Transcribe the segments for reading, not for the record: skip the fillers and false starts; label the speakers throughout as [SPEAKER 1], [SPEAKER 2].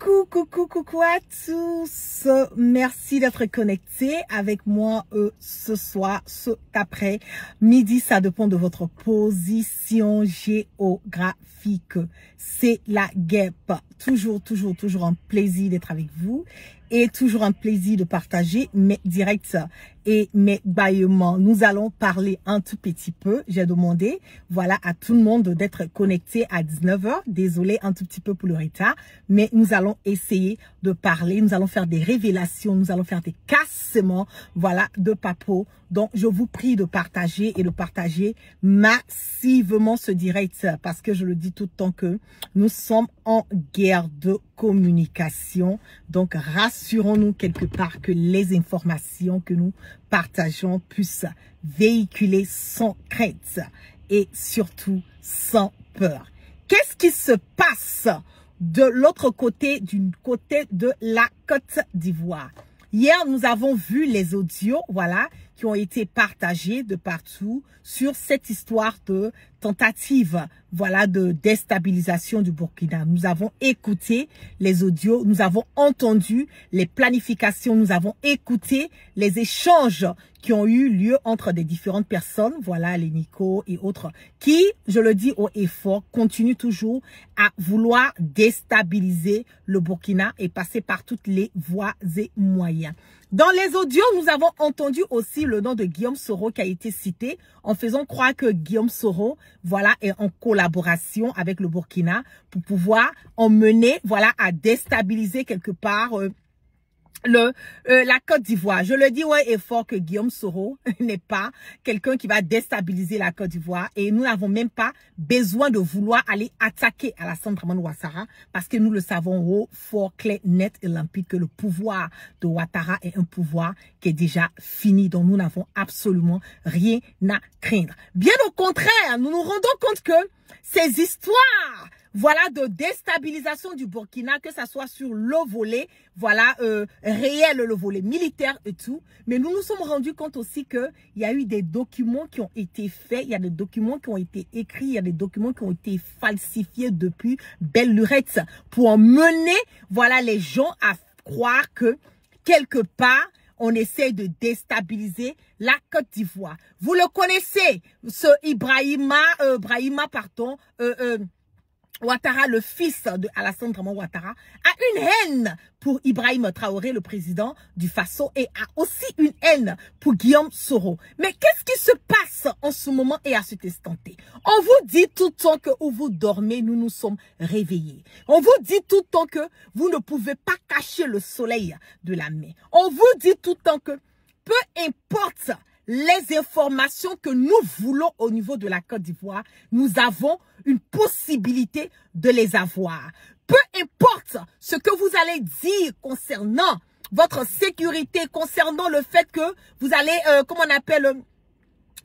[SPEAKER 1] Coucou à tous. Merci d'être connectés avec moi ce soir, cet après-midi. Ça dépend de votre position géographique. C'est la guêpe. Toujours un plaisir d'être avec vous et toujours un plaisir de partager mes directs et mes bâillements. Nous allons parler un tout petit peu. J'ai demandé, voilà, à tout le monde d'être connecté à 19 h. Désolé un tout petit peu pour le retard, mais nous allons essayer de parler. Nous allons faire des révélations, nous allons faire des cassements, voilà, de papo. Donc, je vous prie de partager et de partager massivement ce direct parce que je le dis tout le temps que nous sommes en guerre de communication. Donc, rassurons-nous quelque part que les informations que nous partageons puissent véhiculer sans crainte et surtout sans peur. Qu'est-ce qui se passe de l'autre côté, du côté de la Côte d'Ivoire? Hier, nous avons vu les audios, voilà, qui ont été partagés de partout sur cette histoire de tentative, voilà, de déstabilisation du Burkina. Nous avons écouté les audios, nous avons entendu les planifications, nous avons écouté les échanges qui ont eu lieu entre des différentes personnes, voilà, les Nico et autres, qui, je le dis haut et fort, continuent toujours à vouloir déstabiliser le Burkina et passer par toutes les voies et moyens. Dans les audios, nous avons entendu aussi le nom de Guillaume Soro qui a été cité en faisant croire que Guillaume Soro, voilà, est en collaboration avec le Burkina pour pouvoir emmener, voilà, à déstabiliser quelque part la Côte d'Ivoire. Je le dis ouais et fort que Guillaume Soro n'est pas quelqu'un qui va déstabiliser la Côte d'Ivoire et nous n'avons même pas besoin de vouloir aller attaquer Alassane Dramane Ouattara parce que nous le savons haut, fort, clair, net et limpide que le pouvoir de Ouattara est un pouvoir qui est déjà fini, dont nous n'avons absolument rien à craindre. Bien au contraire, nous nous rendons compte que ces histoires, voilà, de déstabilisation du Burkina, que ça soit sur le volet, voilà, réel, le volet militaire et tout. Mais nous nous sommes rendus compte aussi que il y a eu des documents qui ont été faits, il y a des documents qui ont été écrits, il y a des documents qui ont été falsifiés depuis belle lurette pour mener, voilà, les gens à croire que quelque part, on essaie de déstabiliser la Côte d'Ivoire. Vous le connaissez, ce Brahima, pardon, Ouattara, le fils de Alassane Dramane Ouattara, a une haine pour Ibrahim Traoré, le président du Faso, et a aussi une haine pour Guillaume Soro. Mais qu'est-ce qui se passe en ce moment et à cet instant T? On vous dit tout le temps que où vous dormez, nous nous sommes réveillés. On vous dit tout le temps que vous ne pouvez pas cacher le soleil de la main. On vous dit tout le temps que peu importe les informations que nous voulons au niveau de la Côte d'Ivoire, nous avons une possibilité de les avoir. Peu importe ce que vous allez dire concernant votre sécurité, concernant le fait que vous allez, comment on appelle,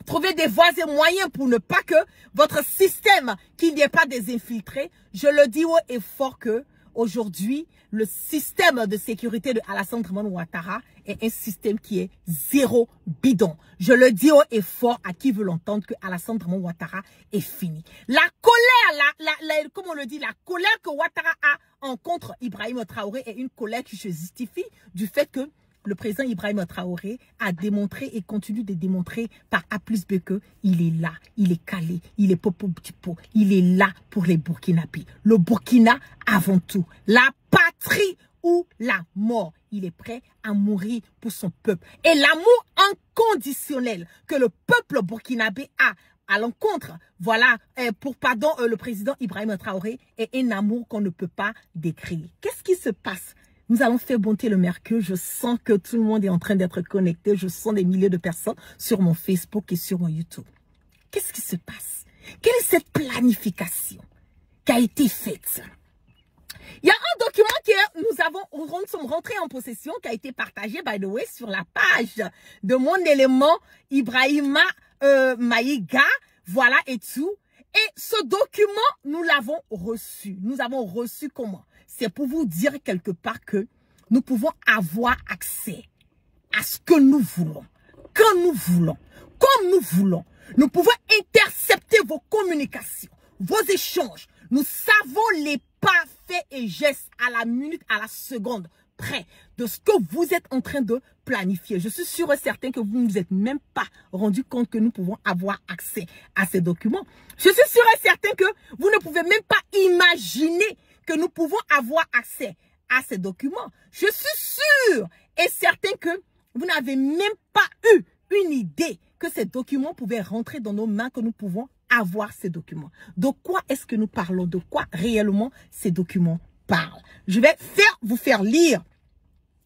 [SPEAKER 1] trouver des voies et moyens pour ne pas que votre système, qu'il n'y ait pas des infiltrés, je le dis haut et fort que aujourd'hui, le système de sécurité de Alassane Dramane Ouattara est un système qui est zéro bidon. Je le dis haut et fort à qui veut l'entendre que Alassane Dramane Ouattara est fini. La colère, comme on le dit, la colère que Ouattara a en contre Ibrahim Traoré est une colère qui se justifie du fait que le président Ibrahim Traoré a démontré et continue de démontrer par A plus B que il est là, il est calé, il est popo petit pot, il est là pour les Burkinabés. Le Burkina avant tout, la patrie ou la mort. Il est prêt à mourir pour son peuple. Et l'amour inconditionnel que le peuple burkinabé a à l'encontre, voilà, pour pardon, le président Ibrahim Traoré est un amour qu'on ne peut pas décrire. Qu'est-ce qui se passe? Nous allons faire monter le mercure. Je sens que tout le monde est en train d'être connecté. Je sens des milliers de personnes sur mon Facebook et sur mon YouTube. Qu'est-ce qui se passe? Quelle est cette planification qui a été faite? Il y a un document que nous sommes rentrés en possession, qui a été partagé, by the way, sur la page de mon élément Ibrahima Maïga, voilà et tout. Et ce document, nous l'avons reçu. Nous avons reçu comment? C'est pour vous dire quelque part que nous pouvons avoir accès à ce que nous voulons, quand nous voulons, comme nous voulons. Nous pouvons intercepter vos communications, vos échanges. Nous savons les pas fait et geste à la minute, à la seconde près de ce que vous êtes en train de planifier. Je suis sûre et certain que vous ne vous êtes même pas rendu compte que nous pouvons avoir accès à ces documents. Je suis sûre et certain que vous ne pouvez même pas imaginer que nous pouvons avoir accès à ces documents. Je suis sûre et certain que vous n'avez même pas eu une idée que ces documents pouvaient rentrer dans nos mains, que nous pouvons avoir ces documents. De quoi est-ce que nous parlons? De quoi réellement ces documents parlent? Je vais vous faire lire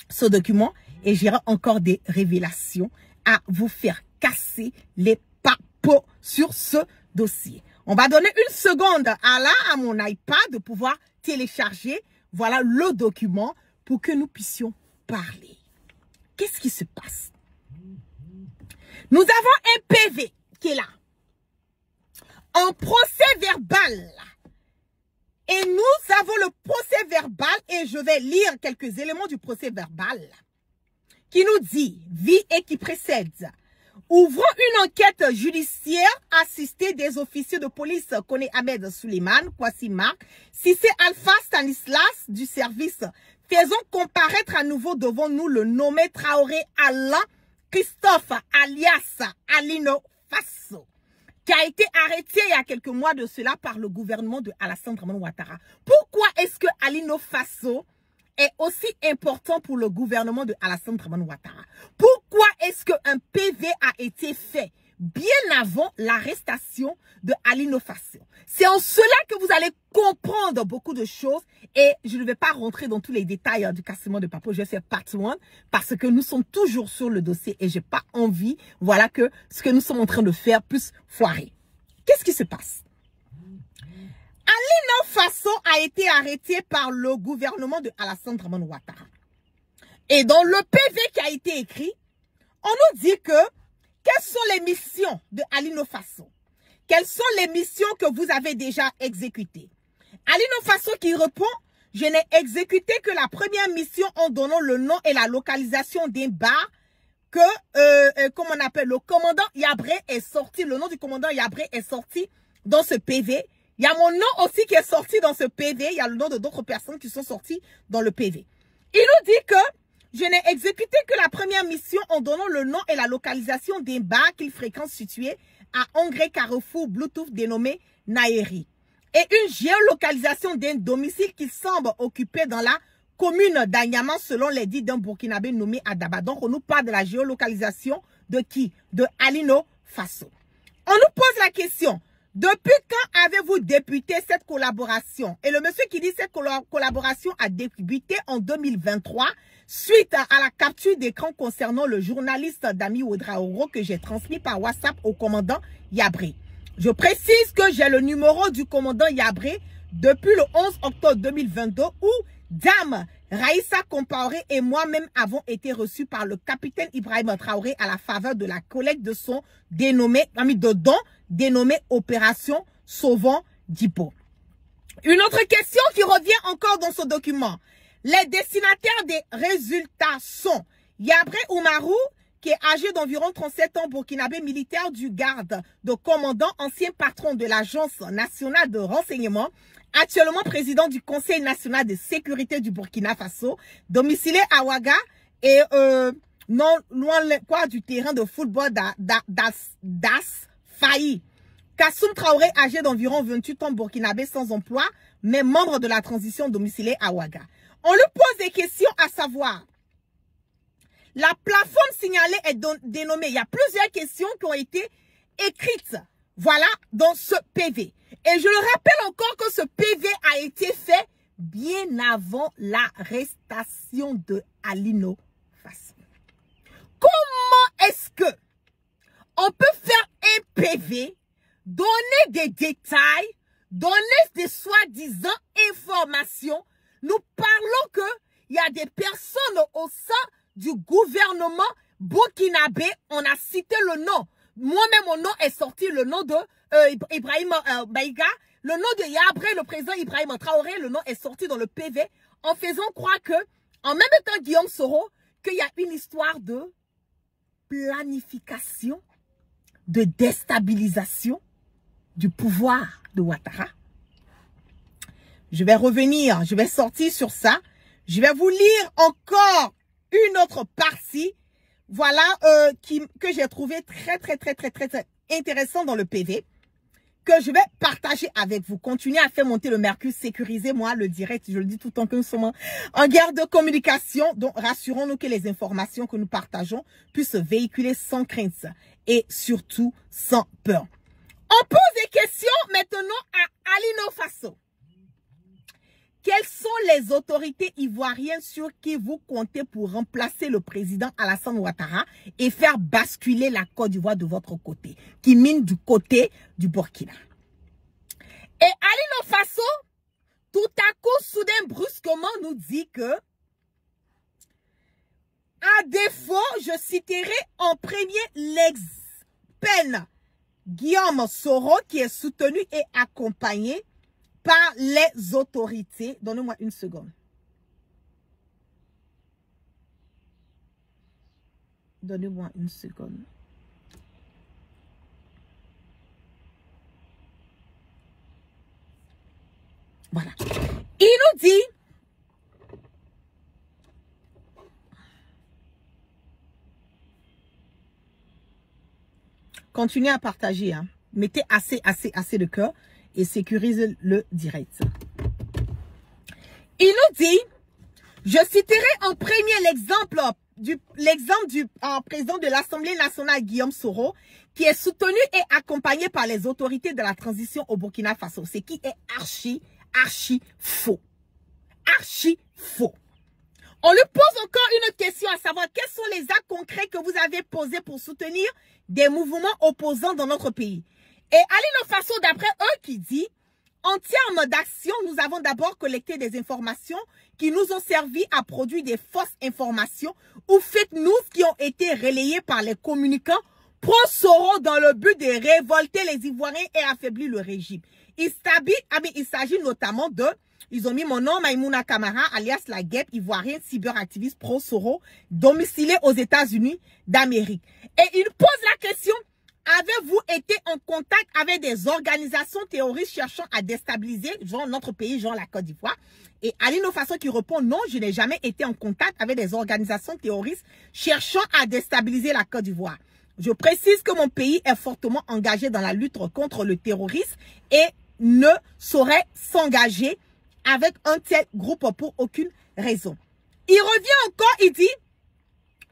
[SPEAKER 1] ce document et j'aurai encore des révélations à vous faire casser les papeaux sur ce dossier. On va donner une seconde à mon iPad de pouvoir télécharger, voilà, le document pour que nous puissions parler. Qu'est-ce qui se passe? Nous avons un PV qui est là, un procès verbal. Et nous avons le procès verbal, et je vais lire quelques éléments du procès verbal, qui nous dit, vie et qui précède. Ouvrant une enquête judiciaire assistée des officiers de police Kone Ahmed Suleiman, Kwasi Mark, Sissé Alpha Stanislas du service, faisons comparaître à nouveau devant nous le nommé Traoré Alain Christophe alias Alino Faso, qui a été arrêté il y a quelques mois de cela par le gouvernement de Alassane Dramane Ouattara. Pourquoi est-ce que Alino Faso est aussi important pour le gouvernement de Alassane Dramane Ouattara? Pourquoi est-ce qu'un PV a été fait bien avant l'arrestation de Alino Faso? C'est en cela que vous allez comprendre beaucoup de choses et je ne vais pas rentrer dans tous les détails du cassement de papeau. Je vais faire part 1 parce que nous sommes toujours sur le dossier et j'ai pas envie, voilà, que ce que nous sommes en train de faire puisse foirer. Qu'est-ce qui se passe? Alino Faso a été arrêté par le gouvernement de Alassane Dramane Ouattara. Et dans le PV qui a été écrit, on nous dit que quelles sont les missions de Alino Faso? Quelles sont les missions que vous avez déjà exécutées? Alino Faso qui répond, je n'ai exécuté que la première mission en donnant le nom et la localisation d'un bar que, comment on appelle, le commandant Yabré est sorti, le nom du commandant Yabré est sorti dans ce PV. Il y a mon nom aussi qui est sorti dans ce PV. Il y a le nom de d'autres personnes qui sont sorties dans le PV. Il nous dit que je n'ai exécuté que la première mission en donnant le nom et la localisation d'un bar qu'il fréquente situé à Angré Carrefour Bluetooth dénommé Naeri. Et une géolocalisation d'un domicile qui semble occupé dans la commune d'Anyama selon les dits d'un Burkinabé nommé Adaba. Donc on nous parle de la géolocalisation de qui? De Alino Faso. On nous pose la question. Depuis quand avez-vous débuté cette collaboration? Et le monsieur qui dit cette collaboration a débuté en 2023 suite à la capture d'écran concernant le journaliste Dami Ouedraogo que j'ai transmis par WhatsApp au commandant Yabré. Je précise que j'ai le numéro du commandant Yabré depuis le 11 octobre 2022 où Dame Raïssa Compaoré et moi-même avons été reçus par le capitaine Ibrahim Traoré à la faveur de la collecte de son dénommé Opération Sauvant Djibo. Une autre question qui revient encore dans ce document. Les destinataires des résultats sont Yabré Oumarou, qui est âgé d'environ 37 ans, burkinabé militaire du garde de commandant, ancien patron de l'Agence nationale de renseignement, actuellement président du Conseil national de sécurité du Burkina Faso, domicilié à Ouaga et non loin du terrain de football d'As Fayi. Kassoum Traoré, âgé d'environ 28 ans, burkinabé sans emploi, mais membre de la transition domicilié à Ouaga. On lui pose des questions à savoir. La plateforme signalée est dénommée. Il y a plusieurs questions qui ont été écrites, voilà, dans ce PV. Et je le rappelle encore que ce PV a été fait bien avant l'arrestation de Alino Faso. Comment est-ce que on peut faire un PV, donner des détails, donner des soi-disant informations? Nous parlons qu'il y a des personnes au sein du gouvernement burkinabé, on a cité le nom. Moi-même, mon nom est sorti, le nom de Ibrahim Baïga, le nom de Yabré, le président Ibrahim Traoré, le nom est sorti dans le PV, en faisant croire que, en même temps Guillaume Soro, qu'il y a une histoire de planification, de déstabilisation du pouvoir de Ouattara. Je vais revenir, je vais sortir sur ça. Je vais vous lire encore une autre partie, voilà, que j'ai trouvé très intéressant dans le PV, que je vais partager avec vous. Continuez à faire monter le mercure, sécurisez-moi le direct, je le dis tout le temps que nous sommes en guerre de communication, donc rassurons-nous que les informations que nous partageons puissent se véhiculer sans crainte et surtout sans peur. On pose des questions maintenant à Alino Faso. Quelles sont les autorités ivoiriennes sur qui vous comptez pour remplacer le président Alassane Ouattara et faire basculer la Côte d'Ivoire de votre côté, qui mine du côté du Burkina? Et Alino Faso, tout à coup, soudain, brusquement, nous dit que, à défaut, je citerai en premier l'ex-peine Guillaume Soro, qui est soutenu et accompagné par les autorités. Donnez-moi une seconde. Donnez-moi une seconde. Voilà. Il nous dit, continuez à partager, hein. Mettez assez de cœur et sécurisez le direct. Il nous dit, je citerai en premier l'exemple du président de l'Assemblée nationale, Guillaume Soro, qui est soutenu et accompagné par les autorités de la transition au Burkina Faso. Ce qui est archi faux. Archi faux. On lui pose encore une question, à savoir quels sont les actes concrets que vous avez posés pour soutenir des mouvements opposants dans notre pays. Et Alino Faso, d'après eux, qui dit, en termes d'action, nous avons d'abord collecté des informations qui nous ont servi à produire des fausses informations ou fake news qui ont été relayées par les communicants pro-Soro dans le but de révolter les Ivoiriens et affaiblir le régime. Il s'agit notamment de, ils ont mis mon nom, Maïmouna Kamara, alias la guêpe ivoirienne cyberactiviste pro-Soro, domiciliée aux États-Unis d'Amérique. Et il pose la question, avez-vous été en contact avec des organisations terroristes cherchant à déstabiliser, genre notre pays, genre la Côte d'Ivoire? Et Alino Faso qui répond, non, je n'ai jamais été en contact avec des organisations terroristes cherchant à déstabiliser la Côte d'Ivoire. Je précise que mon pays est fortement engagé dans la lutte contre le terrorisme et ne saurait s'engager avec un tel groupe pour aucune raison. Il revient encore, il dit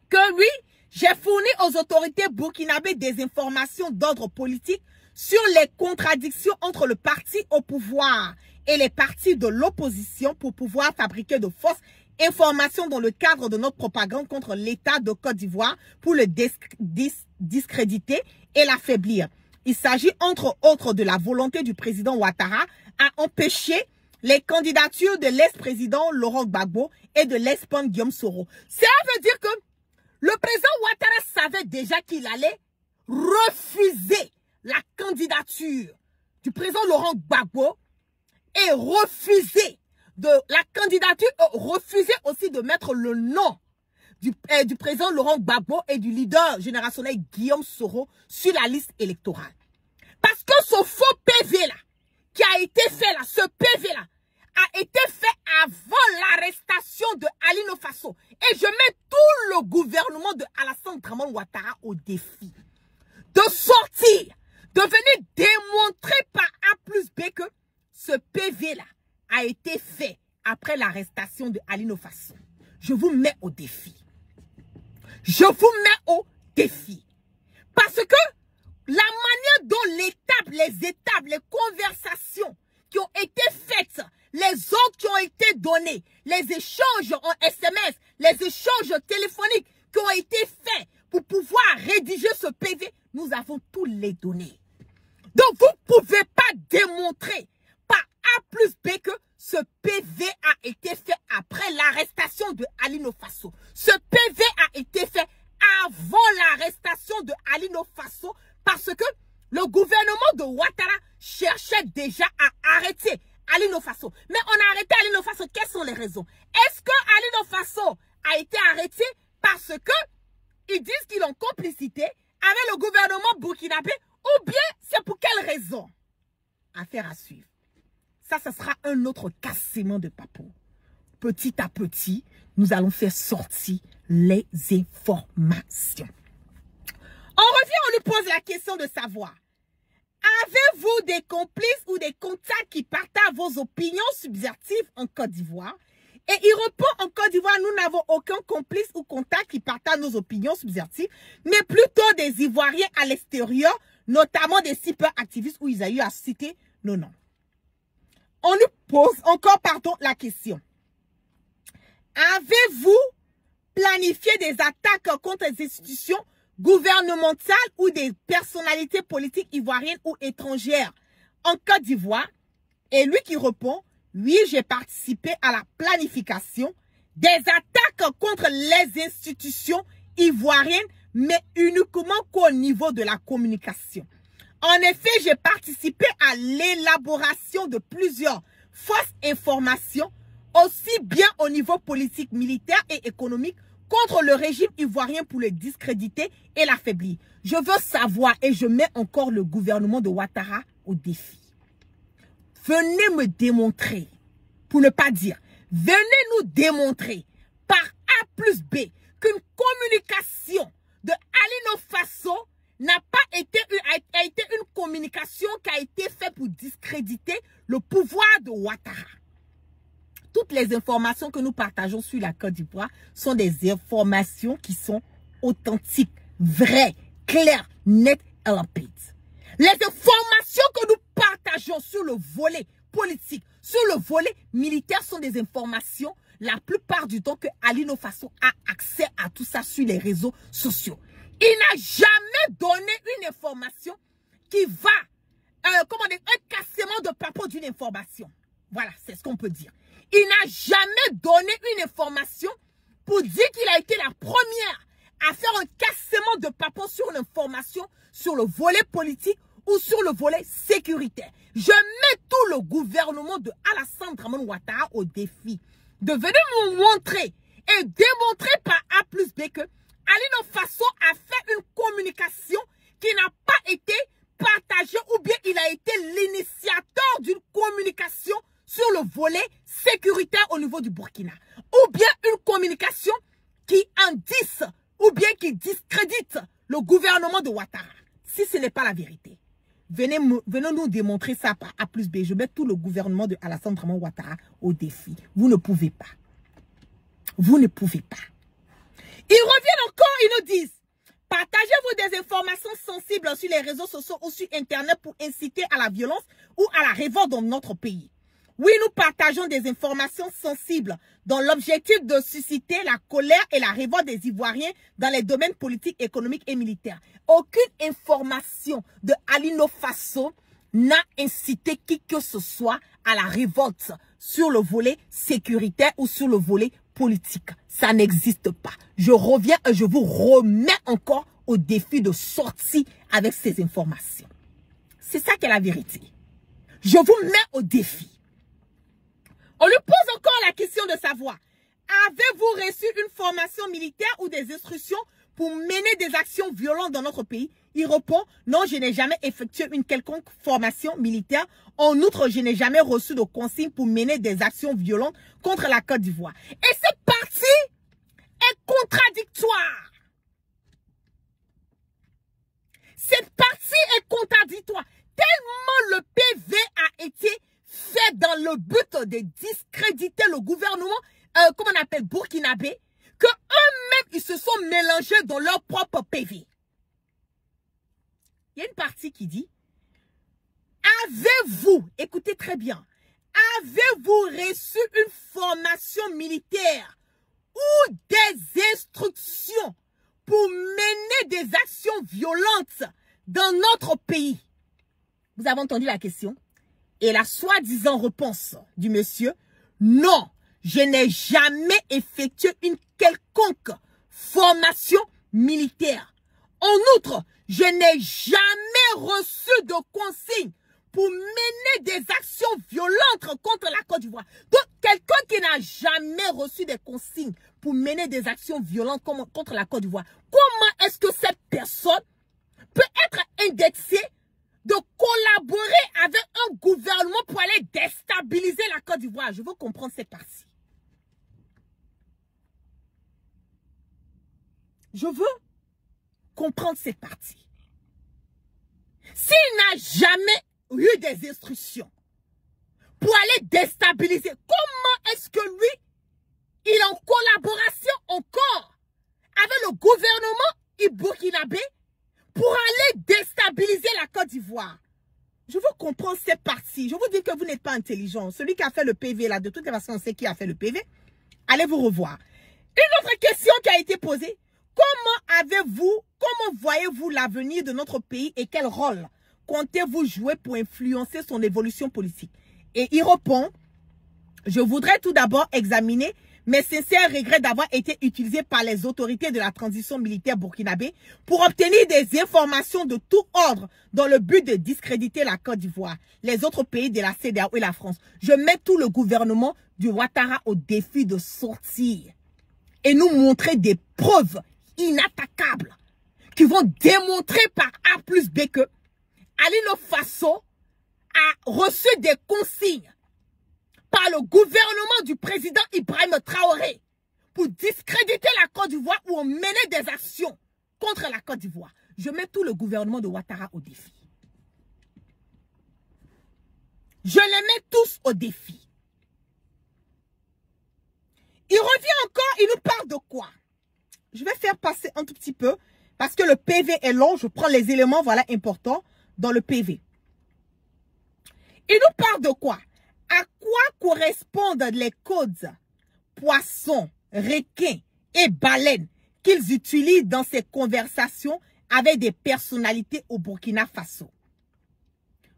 [SPEAKER 1] que oui, j'ai fourni aux autorités burkinabées des informations d'ordre politique sur les contradictions entre le parti au pouvoir et les partis de l'opposition pour pouvoir fabriquer de fausses informations dans le cadre de notre propagande contre l'État de Côte d'Ivoire pour le discréditer et l'affaiblir. Il s'agit entre autres de la volonté du président Ouattara à empêcher les candidatures de l'ex-président Laurent Gbagbo et de l'ex-pon Guillaume Soro. Ça veut dire que le président Ouattara savait déjà qu'il allait refuser la candidature du président Laurent Gbagbo et refuser aussi de mettre le nom du président Laurent Gbagbo et du leader générationnel Guillaume Soro sur la liste électorale. Parce que ce faux PV-là, qui a été fait là, ce PV-là, a été fait avant l'arrestation de Alino Faso. Et je mets tout le gouvernement de Alassane Dramane Ouattara au défi de sortir, de venir démontrer par A plus B que ce PV-là a été fait après l'arrestation de Alino Faso. Je vous mets au défi. Je vous mets au défi. Parce que la manière dont les étapes, les conversations qui ont été faites, les ordres qui ont été donnés, les échanges en SMS, les échanges téléphoniques qui ont été faits pour pouvoir rédiger ce PV, nous avons tous les données. Donc, vous ne pouvez pas démontrer par A plus B que ce PV a été fait après l'arrestation de Alino Faso. Ce PV a été fait avant l'arrestation de Alino Faso parce que le gouvernement de Ouattara cherchait déjà à arrêter Alino Faso. Mais on a arrêté Alino Faso. Quelles sont les raisons? Est-ce que Alino Faso a été arrêté parce que ils disent qu'ils ont complicité avec le gouvernement burkinabé ou bien c'est pour quelle raison? Affaire à suivre. Ça, ce sera un autre cassement de papeau. Petit à petit, nous allons faire sortir les informations. On revient, on lui pose la question de savoir. Avez-vous des complices ou des contacts qui partagent vos opinions subversives en Côte d'Ivoire? Et il répond, en Côte d'Ivoire, nous n'avons aucun complice ou contact qui partage nos opinions subversives, mais plutôt des Ivoiriens à l'extérieur, notamment des cyberactivistes où ils ont eu à citer nos noms. On lui pose encore, la question. Avez-vous planifié des attaques contre les institutions gouvernementales ou des personnalités politiques ivoiriennes ou étrangères en Côte d'Ivoire? Et lui qui répond, oui, j'ai participé à la planification des attaques contre les institutions ivoiriennes, mais uniquement qu'au niveau de la communication. En effet, j'ai participé à l'élaboration de plusieurs fausses informations, aussi bien au niveau politique, militaire et économique, contre le régime ivoirien pour le discréditer et l'affaiblir. Je veux savoir, et je mets encore le gouvernement de Ouattara au défi. Venez me démontrer, pour ne pas dire, venez nous démontrer par A plus B qu'une communication de Alino Faso n'a pas été une communication qui a été faite pour discréditer le pouvoir de Ouattara. Toutes les informations que nous partageons sur la Côte d'Ivoire sont des informations qui sont authentiques, vraies, claires, nettes et limpides. Les informations que nous partageons sur le volet politique, sur le volet militaire sont des informations, la plupart du temps, que Alino Faso a accès à tout ça sur les réseaux sociaux. Il n'a jamais donné une information qui va, comment dire, un cassement de papeau d'une information. Voilà, c'est ce qu'on peut dire. Il n'a jamais donné une information pour dire qu'il a été la première à faire un cassement de papeau sur une information sur le volet politique ou sur le volet sécuritaire. Je mets tout le gouvernement de Alassane Dramane Ouattara au défi de venir nous montrer et démontrer par A plus B que Alino Faso a fait une communication qui n'a pas été partagée, ou bien il a été l'initiateur d'une communication sur le volet sécuritaire au niveau du Burkina, ou bien une communication qui indice ou bien qui discrédite le gouvernement de Ouattara. Si ce n'est pas la vérité, venez nous démontrer ça par A plus B. Je mets tout le gouvernement de Alassane Dramane Ouattara au défi. Vous ne pouvez pas. Vous ne pouvez pas. Ils reviennent encore, ils nous disent, partagez-vous des informations sensibles sur les réseaux sociaux ou sur Internet pour inciter à la violence ou à la révolte dans notre pays. Oui, nous partageons des informations sensibles dans l'objectif de susciter la colère et la révolte des Ivoiriens dans les domaines politiques, économiques et militaires. Aucune information de Alino Faso n'a incité qui que ce soit à la révolte sur le volet sécuritaire ou sur le volet politique. Ça n'existe pas. Je reviens et je vous remets encore au défi de sortir avec ces informations. C'est ça qui est la vérité. Je vous mets au défi. On lui pose encore la question de savoir, avez-vous reçu une formation militaire ou des instructions pour mener des actions violentes dans notre pays? Il répond, non, je n'ai jamais effectué une quelconque formation militaire. En outre, je n'ai jamais reçu de consignes pour mener des actions violentes contre la Côte d'Ivoire. Et cette partie est contradictoire. Cette partie est contradictoire. Tellement le PV a été fait dans le but de discréditer le gouvernement, comment on appelle, burkinabé, que eux-mêmes, ils se sont mélangés dans leur propre PV. Il y a une partie qui dit, avez-vous, écoutez très bien, avez-vous reçu une formation militaire ou des instructions pour mener des actions violentes dans notre pays? Vous avez entendu la question? Et la soi-disant réponse du monsieur, non, je n'ai jamais effectué une quelconque formation militaire. En outre, je n'ai jamais reçu de consignes pour mener des actions violentes contre la Côte d'Ivoire. Donc, quelqu'un qui n'a jamais reçu des consignes pour mener des actions violentes contre la Côte d'Ivoire, comment est-ce que cette personne peut être indexée de collaborer avec un gouvernement pour aller déstabiliser la Côte d'Ivoire. Je veux comprendre cette partie. Je veux comprendre cette partie. S'il n'a jamais eu des instructions pour aller déstabiliser, comment est-ce que lui, il est en collaboration encore avec le gouvernement burkinabé pour aller déstabiliser la Côte d'Ivoire? Je veux comprendre cette partie. Je vous dis que vous n'êtes pas intelligent. Celui qui a fait le PV, là, de toute façon, on sait qui a fait le PV. Allez vous revoir. Une autre question qui a été posée. Comment voyez-vous l'avenir de notre pays et quel rôle comptez-vous jouer pour influencer son évolution politique? Et il répond, je voudrais tout d'abord examiner mes sincères regrets d'avoir été utilisé par les autorités de la transition militaire burkinabé pour obtenir des informations de tout ordre dans le but de discréditer la Côte d'Ivoire, les autres pays de la CEDEAO et la France. Je mets tout le gouvernement du Ouattara au défi de sortir et nous montrer des preuves inattaquables qui vont démontrer par A plus B que Alino Faso a reçu des consignes par le gouvernement du président Ibrahim Traoré pour discréditer la Côte d'Ivoire ou mener des actions contre la Côte d'Ivoire. Je mets tout le gouvernement de Ouattara au défi. Je les mets tous au défi. Il revient encore, il nous parle de quoi? Je vais faire passer un tout petit peu parce que le PV est long. Je prends les éléments, voilà, importants dans le PV. Il nous parle de quoi? À quoi correspondent les codes poissons, requins et baleines qu'ils utilisent dans ces conversations avec des personnalités au Burkina Faso?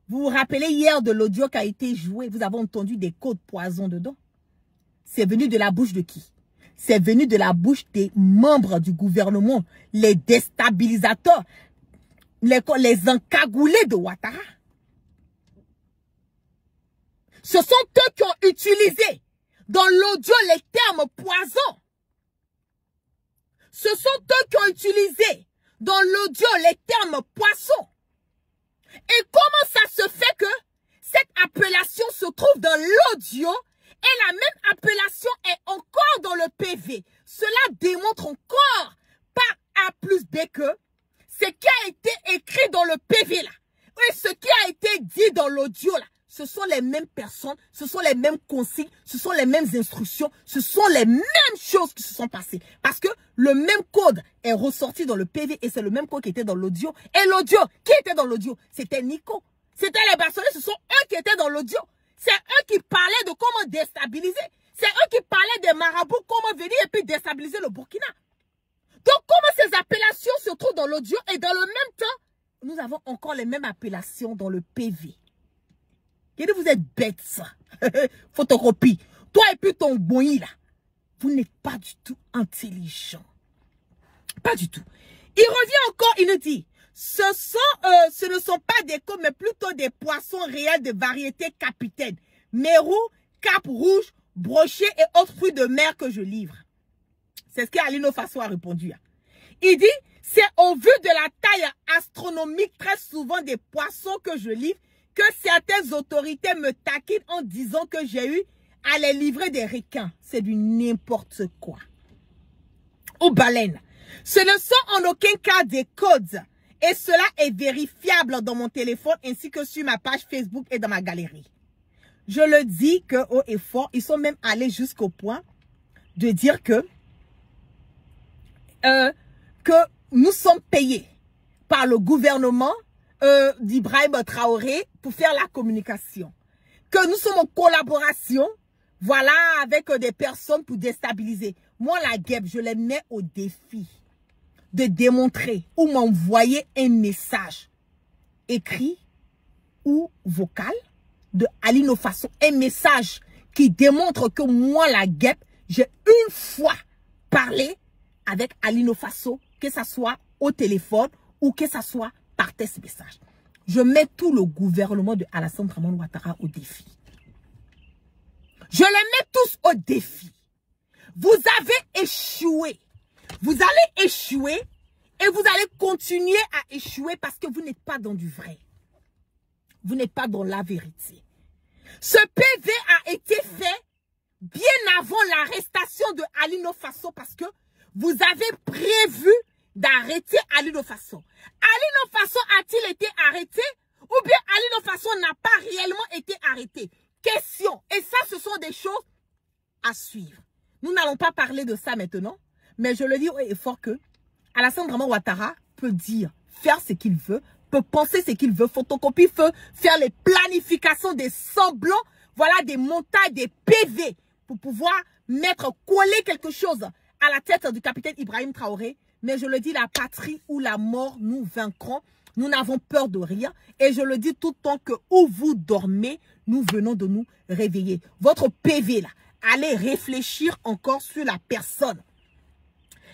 [SPEAKER 1] Vous vous rappelez hier de l'audio qui a été joué, vous avez entendu des codes poisons dedans? C'est venu de la bouche de qui? C'est venu de la bouche des membres du gouvernement, les déstabilisateurs, les encagoulés de Ouattara. Ce sont eux qui ont utilisé dans l'audio les termes poison. Ce sont eux qui ont utilisé dans l'audio les termes poisson. Et comment ça se fait que cette appellation se trouve dans l'audio et la même appellation est encore dans le PV? Cela démontre encore par A plus B que ce qui a été écrit dans le PV là et ce qui a été dit dans l'audio là, ce sont les mêmes personnes, ce sont les mêmes consignes, ce sont les mêmes instructions, ce sont les mêmes choses qui se sont passées. Parce que le même code est ressorti dans le PV et c'est le même code qui était dans l'audio. Et l'audio, qui était dans l'audio? C'était Nico. C'était les Barcelonais, ce sont eux qui étaient dans l'audio. C'est eux qui parlaient de comment déstabiliser. C'est eux qui parlaient des marabouts, comment venir et puis déstabiliser le Burkina. Donc comment ces appellations se trouvent dans l'audio et dans le même temps, nous avons encore les mêmes appellations dans le PV. Vous êtes bête ça. Photocopie. Toi et puis ton boui là. Vous n'êtes pas du tout intelligent. Pas du tout. Il revient encore, il nous dit, ce ne sont pas des codes, mais plutôt des poissons réels de variété capitaine. Mérou, cap rouge, brochet et autres fruits de mer que je livre. C'est ce qu'Alino Faso a répondu. Il dit, c'est au vu de la taille astronomique très souvent des poissons que je livre que certaines autorités me taquinent en disant que j'ai eu à les livrer des requins. C'est du n'importe quoi. Aux baleines. Ce ne sont en aucun cas des codes. Et cela est vérifiable dans mon téléphone ainsi que sur ma page Facebook et dans ma galerie. Je le dis que haut et fort, ils sont même allés jusqu'au point de dire que nous sommes payés par le gouvernement d'Ibrahim Traoré pour faire la communication. Que nous sommes en collaboration, voilà, avec des personnes pour déstabiliser. Moi, la guêpe, je les mets au défi de démontrer ou m'envoyer un message écrit ou vocal de Alino Faso. Un message qui démontre que moi, la guêpe, j'ai une fois parlé avec Alino Faso, que ça soit au téléphone ou que ça soit par test message. Je mets tout le gouvernement de Alassane Dramane Ouattara au défi. Je les mets tous au défi. Vous avez échoué. Vous allez échouer et vous allez continuer à échouer parce que vous n'êtes pas dans du vrai. vous n'êtes pas dans la vérité. Ce PV a été fait bien avant l'arrestation de Alino Faso parce que vous avez prévu d'arrêter Alino Faso. Alino Faso a-t-il été arrêté ou bien Alino Faso n'a pas réellement été arrêté? Question. Et ça, ce sont des choses à suivre. Nous n'allons pas parler de ça maintenant, mais je le dis haut et fort que Alassane Draman Ouattara peut dire, faire ce qu'il veut, peut penser ce qu'il veut, photocopie, peut faire les planifications des semblants, voilà, des montages, des PV, pour pouvoir coller quelque chose à la tête du capitaine Ibrahim Traoré. Mais je le dis, la patrie ou la mort, nous vaincrons. Nous n'avons peur de rien. Et je le dis tout le temps que où vous dormez, nous venons de nous réveiller. Votre PV, là, allez réfléchir encore sur la personne.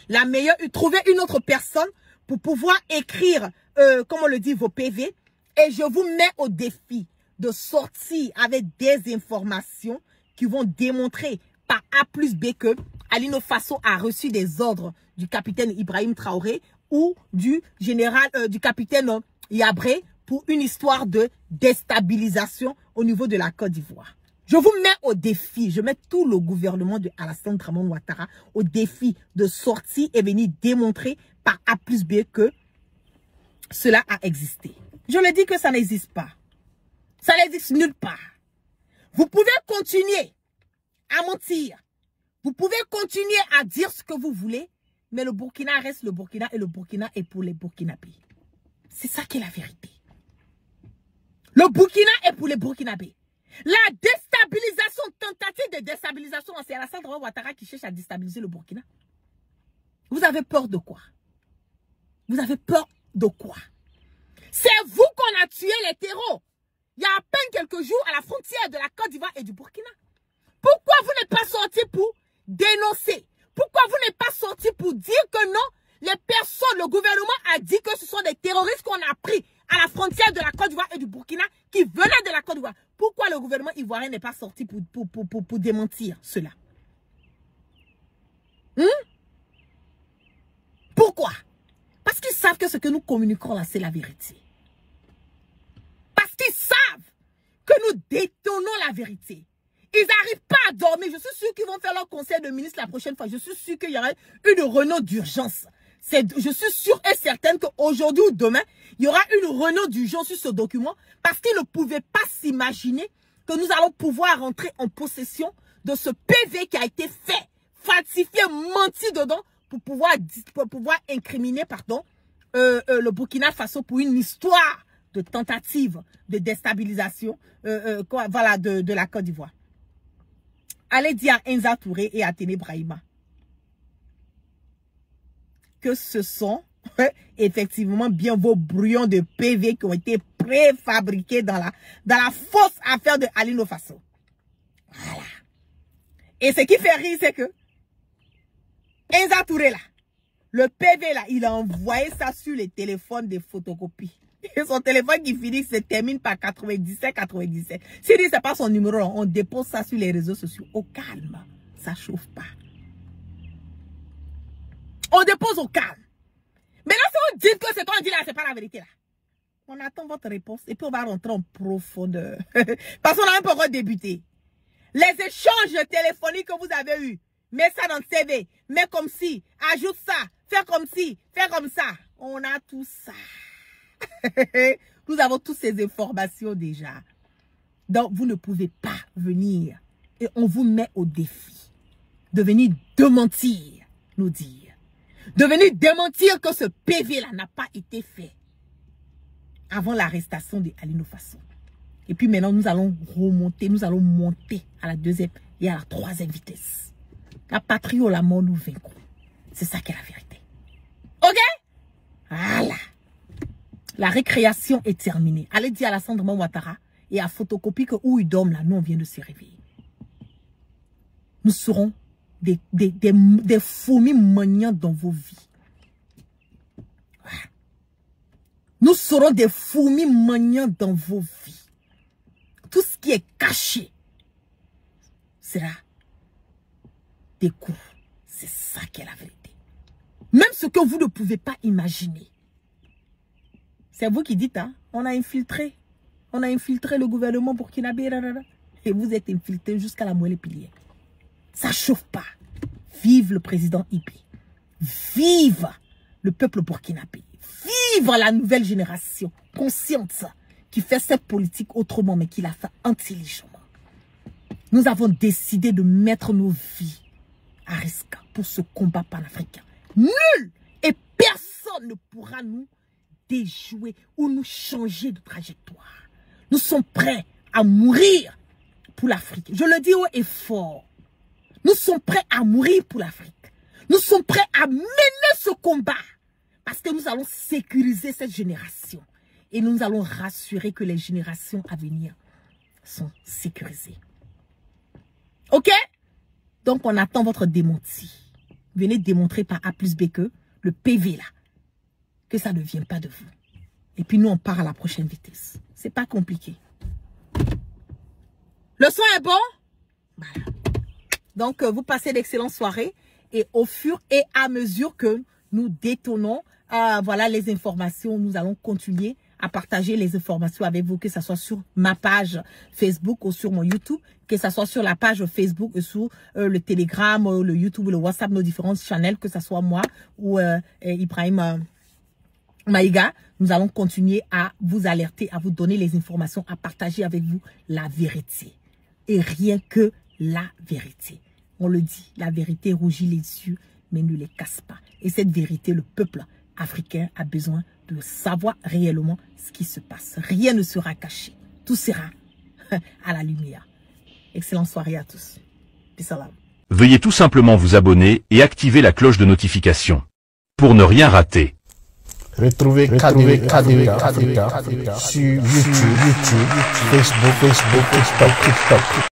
[SPEAKER 1] La meilleure, trouvez une autre personne pour pouvoir écrire, comme on le dit, vos PV. Et je vous mets au défi de sortir avec des informations qui vont démontrer par A plus B que Alino Faso a reçu des ordres du capitaine Ibrahim Traoré ou du général, du capitaine Yabré pour une histoire de déstabilisation au niveau de la Côte d'Ivoire. Je vous mets au défi, je mets tout le gouvernement de Alassane Draman Ouattara au défi de sortir et venir démontrer par A plus B que cela a existé. Je le dis que ça n'existe pas. Ça n'existe nulle part. Vous pouvez continuer à mentir. Vous pouvez continuer à dire ce que vous voulez, mais le Burkina reste le Burkina et le Burkina est pour les Burkinabés. C'est ça qui est la vérité. Le Burkina est pour les Burkinabés. La déstabilisation, tentative de déstabilisation, c'est Alassane Draman Ouattara qui cherche à déstabiliser le Burkina. Vous avez peur de quoi? Vous avez peur de quoi? C'est vous qu'on a tué les terreaux. Il y a à peine quelques jours à la frontière de la Côte d'Ivoire et du Burkina. Pourquoi vous n'êtes pas sorti pour dénoncer? Pourquoi vous n'êtes pas sorti pour dire que non, les personnes, le gouvernement a dit que ce sont des terroristes qu'on a pris à la frontière de la Côte d'Ivoire et du Burkina qui venaient de la Côte d'Ivoire? Pourquoi le gouvernement ivoirien n'est pas sorti pour démentir cela? Pourquoi? Parce qu'ils savent que ce que nous communiquons là, c'est la vérité. Parce qu'ils savent que nous détenons la vérité. Ils n'arrivent pas à dormir. Je suis sûr qu'ils vont faire leur conseil de ministre la prochaine fois. Je suis sûr qu'il y aura une réunion d'urgence. Je suis sûre et certaine qu'aujourd'hui ou demain, il y aura une réunion d'urgence sur ce document parce qu'ils ne pouvaient pas s'imaginer que nous allons pouvoir rentrer en possession de ce PV qui a été fait, falsifié, menti dedans pour pouvoir incriminer le Burkina Faso pour une histoire de tentative de déstabilisation voilà, de la Côte d'Ivoire. Allez dire à Enza Touré et à Téné Brahima que ce sont effectivement bien vos brouillons de PV qui ont été préfabriqués dans la fausse affaire de Alino Faso. Voilà. Et ce qui fait rire, c'est que Enza Touré là, le PV là, il a envoyé ça sur les téléphones des photocopies. Et son téléphone qui finit se termine par 97. S'il dit c'est pas son numéro, on dépose ça sur les réseaux sociaux. Au calme, ça chauffe pas. On dépose au calme. Maintenant, si vous dites que ce qu'on dit là, c'est pas la vérité là. On attend votre réponse et puis on va rentrer en profondeur. Parce qu'on a un peu redébuté. Les échanges téléphoniques que vous avez eus, mets ça dans le CV, mets comme ci, ajoute ça, fais comme ci, fais comme ça. On a tout ça. Nous avons toutes ces informations déjà. Donc, vous ne pouvez pas venir et on vous met au défi de venir démentir, nous dire. De venir démentir que ce PV-là n'a pas été fait avant l'arrestation de Alino Faso. Et puis maintenant, nous allons remonter, nous allons monter à la deuxième et à la troisième vitesse. La patrie ou la mort, nous vaincrons. C'est ça qui est la vérité. Ok? Voilà. La récréation est terminée. Allez dire à Alassane Draman Ouattara et à Photocopie que où ils dorment là, nous on vient de se réveiller. Nous serons des fourmis maniants dans vos vies. Voilà. Nous serons des fourmis maniants dans vos vies. Tout ce qui est caché sera des coups. C'est ça qui est la vérité. Même ce que vous ne pouvez pas imaginer. C'est vous qui dites, hein, on a infiltré. On a infiltré le gouvernement burkinabé. Et vous êtes infiltré jusqu'à la moelle pilière. Ça chauffe pas. Vive le président Ibi. Vive le peuple burkinabé. Vive la nouvelle génération consciente qui fait cette politique autrement, mais qui la fait intelligemment. Nous avons décidé de mettre nos vies à risque pour ce combat panafricain. Nul et personne ne pourra nous déjouer ou nous changer de trajectoire. Nous sommes prêts à mourir pour l'Afrique. Je le dis haut et fort. Nous sommes prêts à mourir pour l'Afrique. Nous sommes prêts à mener ce combat parce que nous allons sécuriser cette génération et nous allons rassurer que les générations à venir sont sécurisées. Ok? Donc, on attend votre démenti. Venez démontrer par A plus B que le PV là, que ça ne vient pas de vous. Et puis nous, on part à la prochaine vitesse. C'est pas compliqué. Le son est bon? Voilà. Donc, vous passez d'excellentes soirées. Et au fur et à mesure que nous détonons, voilà les informations, nous allons continuer à partager les informations avec vous, que ce soit sur ma page Facebook ou sur mon YouTube, que ce soit sur la page Facebook ou sur le Telegram, le YouTube, le WhatsApp, nos différentes channels, que ce soit moi ou Ibrahim Maïga. Nous allons continuer à vous alerter, à vous donner les informations, à partager avec vous la vérité. Et rien que la vérité. On le dit, la vérité rougit les yeux, mais ne les casse pas. Et cette vérité, le peuple africain a besoin de savoir réellement ce qui se passe. Rien ne sera caché. Tout sera à la lumière. Excellente soirée à tous. Peace out.
[SPEAKER 2] Veuillez tout simplement vous abonner et activer la cloche de notification pour ne rien rater.
[SPEAKER 3] Retrouvez KDV Africa sur YouTube, Facebook, TikTok.